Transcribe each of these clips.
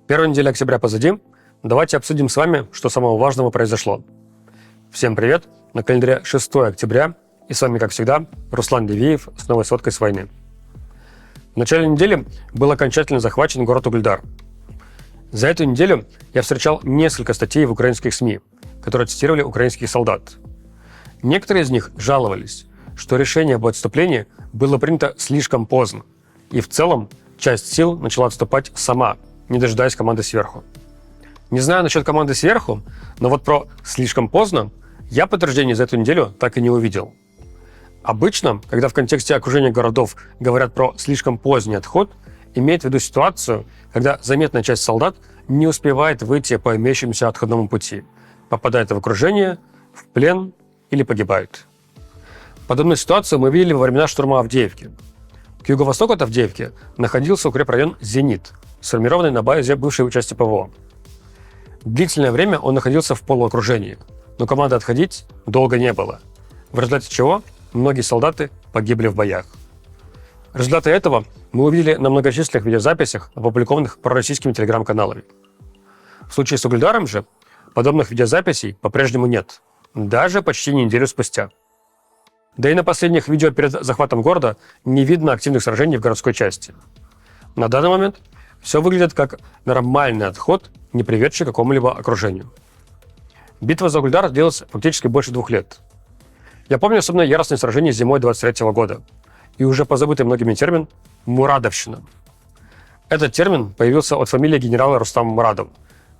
Первая неделя октября позади. Давайте обсудим с вами, что самого важного произошло. Всем привет! На календаре 6 октября. И с вами, как всегда, Руслан Дивеев с новой сводкой с войны. В начале недели был окончательно захвачен город Угледар. За эту неделю я встречал несколько статей в украинских СМИ, которые цитировали украинских солдат. Некоторые из них жаловались, что решение об отступлении было принято слишком поздно, и в целом часть сил начала отступать сама, не дожидаясь команды сверху. Не знаю насчет команды сверху, но вот про «слишком поздно» я подтверждений за эту неделю так и не увидел. Обычно, когда в контексте окружения городов говорят про слишком поздний отход, имеют в виду ситуацию, когда заметная часть солдат не успевает выйти по имеющемуся отходному пути, попадает в окружение, в плен или погибает. Подобную ситуацию мы видели во времена штурма Авдеевки. К юго-востоку от Авдеевки находился укрепрайон «Зенит», сформированный на базе бывшей части ПВО. Длительное время он находился в полуокружении, но команды отходить долго не было, в результате чего многие солдаты погибли в боях. Результаты этого мы увидели на многочисленных видеозаписях, опубликованных пророссийскими телеграм-каналами. В случае с Угледаром же подобных видеозаписей по-прежнему нет, даже почти неделю спустя. Да и на последних видео перед захватом города не видно активных сражений в городской части. На данный момент все выглядит как нормальный отход, не приведший к какому-либо окружению. Битва за Угледар длилась фактически больше 2 лет. Я помню особенно яростные сражения зимой 23 года и уже позабытый многими термин «мурадовщина». Этот термин появился от фамилии генерала Рустама Мурадова,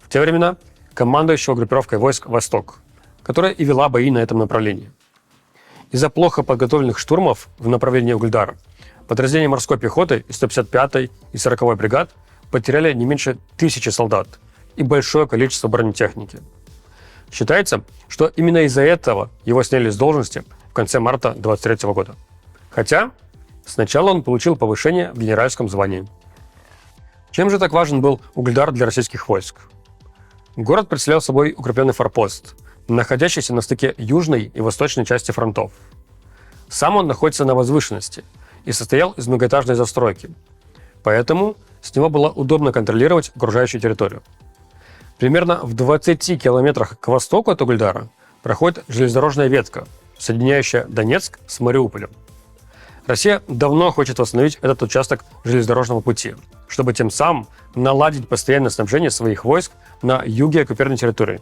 в те времена командующего группировкой войск «Восток», которая и вела бои на этом направлении. Из-за плохо подготовленных штурмов в направлении Угледара подразделения морской пехоты из 155-й и 40-й бригад потеряли не меньше 1000 солдат и большое количество бронетехники. Считается, что именно из-за этого его сняли с должности в конце марта 23 года. Хотя сначала он получил повышение в генеральском звании. Чем же так важен был Угледар для российских войск? Город представлял собой укрепленный форпост, находящийся на стыке южной и восточной части фронтов. Сам он находится на возвышенности и состоял из многоэтажной застройки, поэтому с него было удобно контролировать окружающую территорию. Примерно в 20 километрах к востоку от Угледара проходит железнодорожная ветка, соединяющая Донецк с Мариуполем. Россия давно хочет восстановить этот участок железнодорожного пути, чтобы тем самым наладить постоянное снабжение своих войск на юге оккупированной территории.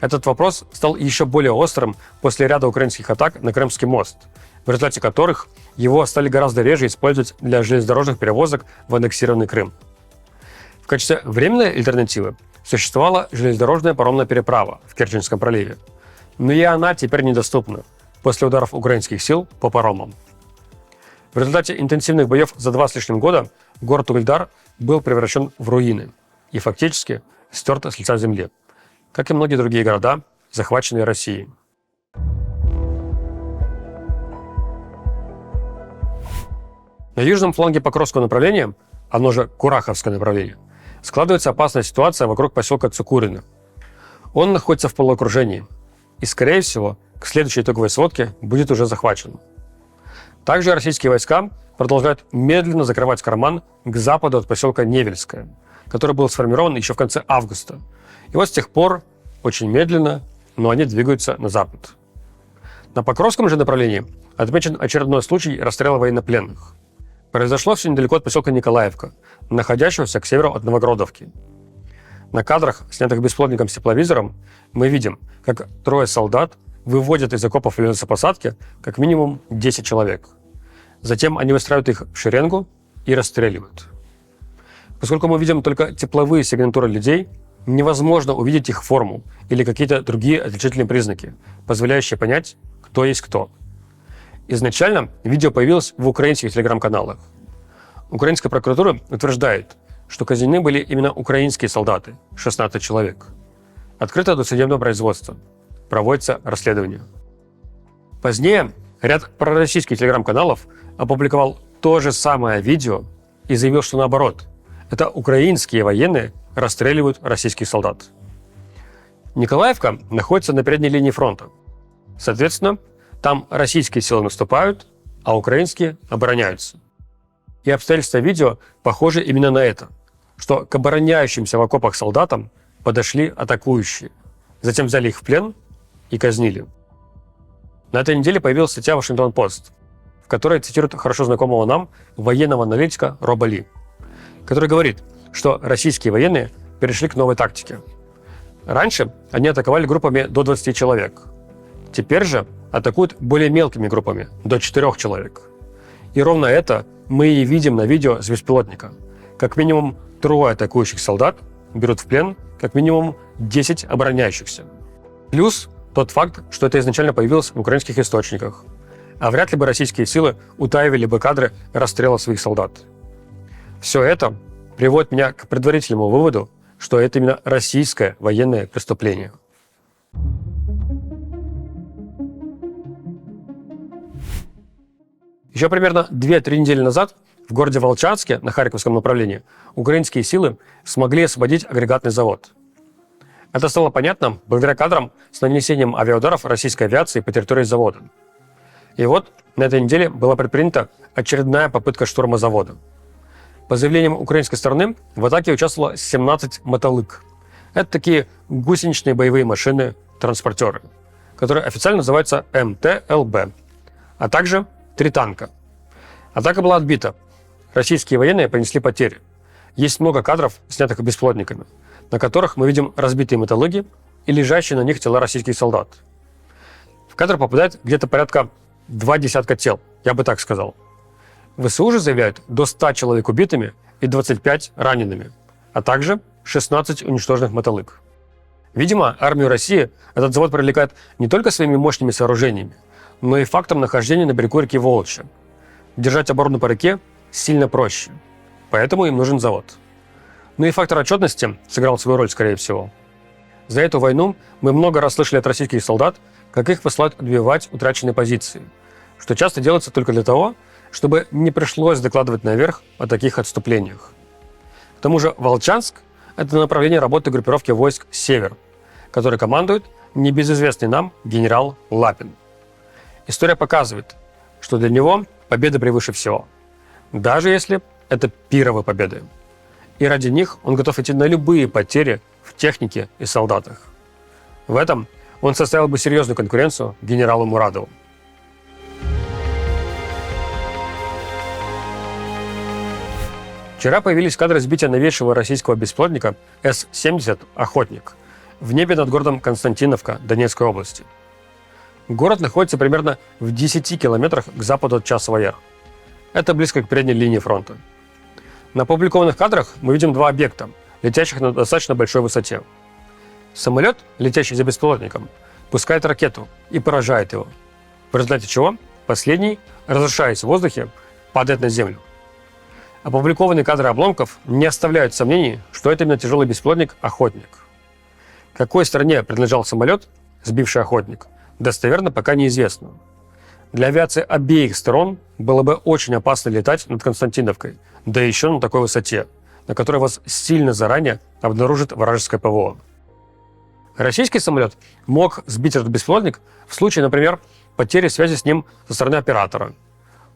Этот вопрос стал еще более острым после ряда украинских атак на Крымский мост, в результате которых его стали гораздо реже использовать для железнодорожных перевозок в аннексированный Крым. В качестве временной альтернативы существовала железнодорожная паромная переправа в Керченском проливе, но и она теперь недоступна после ударов украинских сил по паромам. В результате интенсивных боев за 2 с лишним года город Угледар был превращен в руины и фактически стерт с лица земли, как и многие другие города, захваченные Россией. На южном фланге Покровского направления, оно же Кураховское направление, складывается опасная ситуация вокруг поселка Цукурино. Он находится в полуокружении и, скорее всего, к следующей итоговой сводке будет уже захвачен. Также российские войска продолжают медленно закрывать карман к западу от поселка Невельское, который был сформирован еще в конце августа. И вот с тех пор, очень медленно, но они двигаются на запад. На Покровском же направлении отмечен очередной случай расстрела военнопленных. Произошло все недалеко от поселка Николаевка, находящегося к северу от Новогродовки. На кадрах, снятых беспилотником с тепловизором, мы видим, как 3 солдат выводят из окопов или лесопосадки как минимум 10 человек. Затем они выстраивают их в шеренгу и расстреливают. Поскольку мы видим только тепловые сигнатуры людей, невозможно увидеть их форму или какие-то другие отличительные признаки, позволяющие понять, кто есть кто. Изначально видео появилось в украинских телеграм-каналах. Украинская прокуратура утверждает, что казнены были именно украинские солдаты, 16 человек. Открыто досудебное производство. Проводится расследование. Позднее ряд пророссийских телеграм-каналов опубликовал то же самое видео и заявил, что наоборот, это украинские военные расстреливают российских солдат. Николаевка находится на передней линии фронта. Соответственно, там российские силы наступают, а украинские обороняются. И обстоятельства видео похожи именно на это. что к обороняющимся в окопах солдатам подошли атакующие. Затем взяли их в плен и казнили. На этой неделе появилась статья «Вашингтон-Пост», в которой цитируют хорошо знакомого нам военного аналитика Роба Ли, который говорит, что российские военные перешли к новой тактике. Раньше они атаковали группами до 20 человек. Теперь же атакуют более мелкими группами, до 4 человек. И ровно это мы и видим на видео с беспилотника. Как минимум 3 атакующих солдат берут в плен как минимум 10 обороняющихся. Плюс тот факт, что это изначально появилось в украинских источниках. А вряд ли бы российские силы утаивали бы кадры расстрела своих солдат. Все это приводит меня к предварительному выводу, что это именно российское военное преступление. Еще примерно 2-3 недели назад в городе Волчанске на Харьковском направлении украинские силы смогли освободить агрегатный завод. Это стало понятно благодаря кадрам с нанесением авиаударов российской авиации по территории завода. И вот на этой неделе была предпринята очередная попытка штурма завода. По заявлениям украинской стороны, в атаке участвовало 17 мотолык. Это такие гусеничные боевые машины-транспортеры, которые официально называются МТЛБ, а также 3 танка. Атака была отбита. Российские военные понесли потери. Есть много кадров, снятых беспилотниками, на которых мы видим разбитые мотолыги и лежащие на них тела российских солдат. В кадр попадает где-то порядка 2 десятка тел, я бы так сказал. ВСУ же заявляют до 100 человек убитыми и 25 ранеными, а также 16 уничтоженных мотолыг. Видимо, армию России этот завод привлекает не только своими мощными сооружениями, но и фактом нахождения на берегу реки Волча. Держать оборону по реке сильно проще, поэтому им нужен завод. Ну и фактор отчетности сыграл свою роль, скорее всего. За эту войну мы много раз слышали от российских солдат, как их посылают отбивать утраченные позиции, что часто делается только для того, чтобы не пришлось докладывать наверх о таких отступлениях. К тому же Волчанск – это направление работы группировки войск «Север», которой командует небезызвестный нам генерал Лапин. История показывает, что для него победа превыше всего, даже если это пировые победы. И ради них он готов идти на любые потери в технике и солдатах. В этом он составил бы серьезную конкуренцию генералу Мурадову. Вчера появились кадры сбития новейшего российского беспилотника С-70 «Охотник» в небе над городом Константиновка Донецкой области. Город находится примерно в 10 километрах к западу от Часова Яра. Это близко к передней линии фронта. На опубликованных кадрах мы видим 2 объекта, летящих на достаточно большой высоте. Самолет, летящий за беспилотником, пускает ракету и поражает его, в результате чего последний, разрушаясь в воздухе, падает на землю. Опубликованные кадры обломков не оставляют сомнений, что это именно тяжелый беспилотник «Охотник». Какой стране принадлежал самолет, сбивший «Охотник», достоверно пока неизвестно. Для авиации обеих сторон было бы очень опасно летать над Константиновкой, да еще на такой высоте, на которой вас сильно заранее обнаружит вражеское ПВО. Российский самолет мог сбить этот беспилотник в случае, например, потери связи с ним со стороны оператора.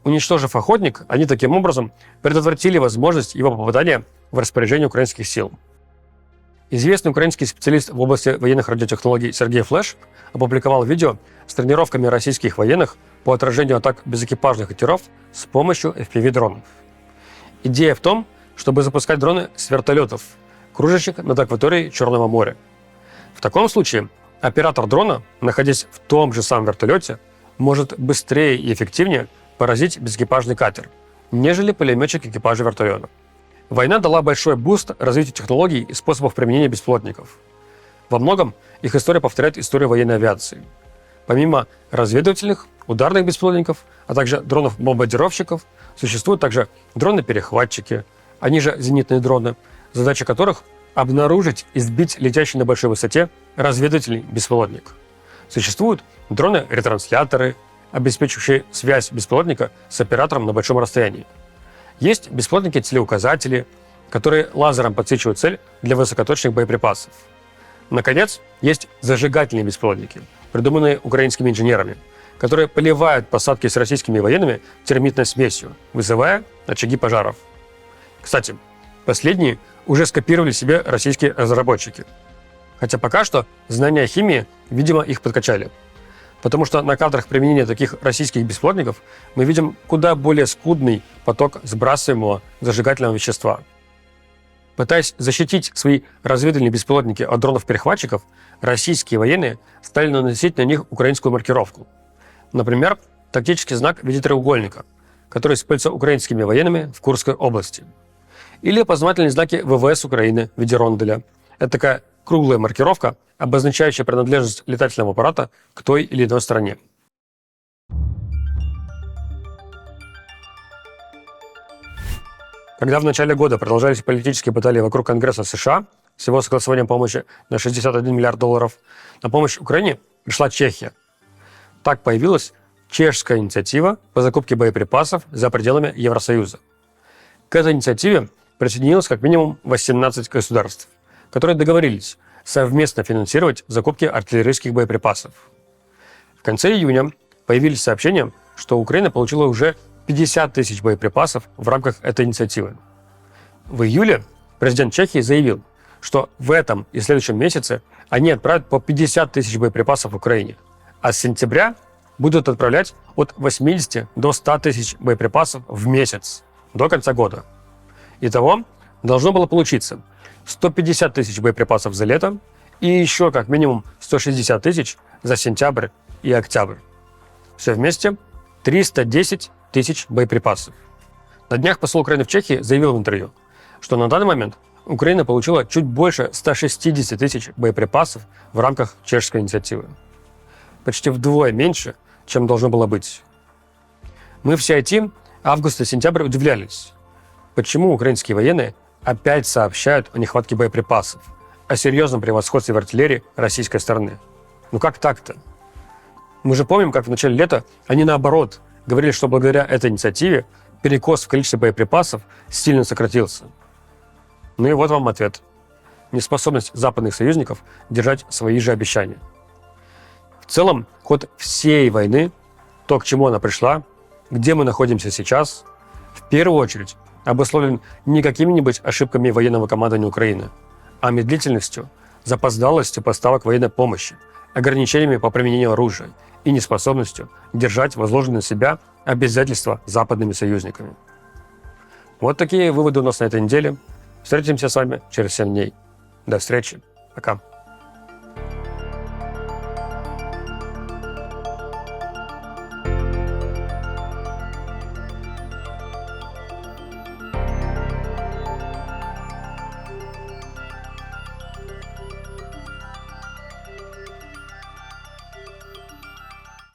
Уничтожив «Охотник», они таким образом предотвратили возможность его попадания в распоряжение украинских сил. Известный украинский специалист в области военных радиотехнологий Сергей Флеш опубликовал видео с тренировками российских военных по отражению атак безэкипажных катеров с помощью FPV-дронов. Идея в том, чтобы запускать дроны с вертолетов, кружащих над акваторией Черного моря. В таком случае оператор дрона, находясь в том же самом вертолете, может быстрее и эффективнее поразить безэкипажный катер, нежели пулеметчик экипажа вертолета. Война дала большой буст развитию технологий и способов применения беспилотников. Во многом их история повторяет историю военной авиации. Помимо разведывательных, ударных беспилотников, а также дронов-бомбардировщиков, существуют также дроны-перехватчики, они же зенитные дроны, задача которых – обнаружить и сбить летящий на большой высоте разведывательный беспилотник. Существуют дроны-ретрансляторы, обеспечивающие связь беспилотника с оператором на большом расстоянии. Есть беспилотники-телеуказатели, которые лазером подсвечивают цель для высокоточных боеприпасов. Наконец, есть зажигательные беспилотники, придуманные украинскими инженерами, которые поливают посадки с российскими военными термитной смесью, вызывая очаги пожаров. Кстати, последние уже скопировали себе российские разработчики. Хотя пока что знания химии, видимо, их подкачали. Потому что на кадрах применения таких российских беспилотников мы видим куда более скудный поток сбрасываемого зажигательного вещества. Пытаясь защитить свои разведывательные беспилотники от дронов-перехватчиков, российские военные стали наносить на них украинскую маркировку. Например, тактический знак в виде треугольника, который используется украинскими военными в Курской области. Или опознавательные знаки ВВС Украины в виде ронделя. Это такая круглая маркировка, обозначающая принадлежность летательного аппарата к той или иной стране. Когда в начале года продолжались политические баталии вокруг Конгресса США с его согласованием помощи на $61 миллиард, на помощь Украине пришла Чехия. Так появилась чешская инициатива по закупке боеприпасов за пределами Евросоюза. К этой инициативе присоединилось как минимум 18 государств, которые договорились совместно финансировать закупки артиллерийских боеприпасов. В конце июня появились сообщения, что Украина получила уже 50 тысяч боеприпасов в рамках этой инициативы. В июле президент Чехии заявил, что в этом и следующем месяце они отправят по 50 тысяч боеприпасов в Украине, а с сентября будут отправлять от 80 до 100 тысяч боеприпасов в месяц до конца года. Итого должно было получиться 150 тысяч боеприпасов за лето и еще как минимум 160 тысяч за сентябрь и октябрь. Все вместе 310 тысяч боеприпасов. На днях посол Украины в Чехии заявил в интервью, что на данный момент Украина получила чуть больше 160 тысяч боеприпасов в рамках чешской инициативы. Почти вдвое меньше, чем должно было быть. Мы в CIT август и сентябрь удивлялись, почему украинские военные опять сообщают о нехватке боеприпасов, о серьезном превосходстве в артиллерии российской стороны. Ну как так-то? Мы же помним, как в начале лета они наоборот говорили, что благодаря этой инициативе перекос в количестве боеприпасов сильно сократился. Ну и вот вам ответ. Неспособность западных союзников держать свои же обещания. В целом, ход всей войны, то, к чему она пришла, где мы находимся сейчас, в первую очередь обусловлен не какими-нибудь ошибками военного командования Украины, а медлительностью, запоздалостью поставок военной помощи, ограничениями по применению оружия и неспособностью держать возложенные на себя обязательства западными союзниками. Вот такие выводы у нас на этой неделе. Встретимся с вами через 7 дней. До встречи. Пока.